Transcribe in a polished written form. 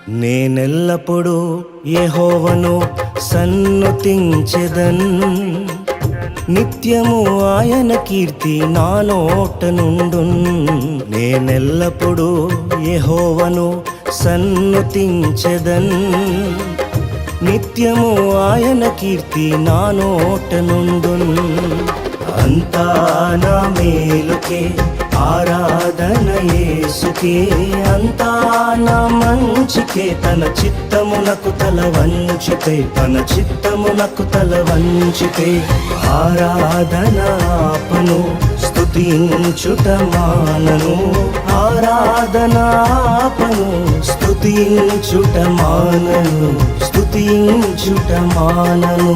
నేనెల్లప్పుడూ యెహోవాను సన్నుతించెదన్, నిత్యము ఆయన కీర్తి నా నోట నుండున్. నేనెల్లప్పుడూ యెహోవాను సన్నుతించెదన్, నిత్యము ఆయన కీర్తి నా నోట నుండున్. అంతా నా మేలుకే ఆరాధన యేసుకే, అంతా నా మంచికే. తన చిత్తమునకు తల వంచితే, తన చిత్తమునకు తల వంచితే ఆరాధన ఆపను, స్తుతించుట మానను. ఆరాధన ఆపను, స్తుతించుట మానను, స్తుతించుట మానను.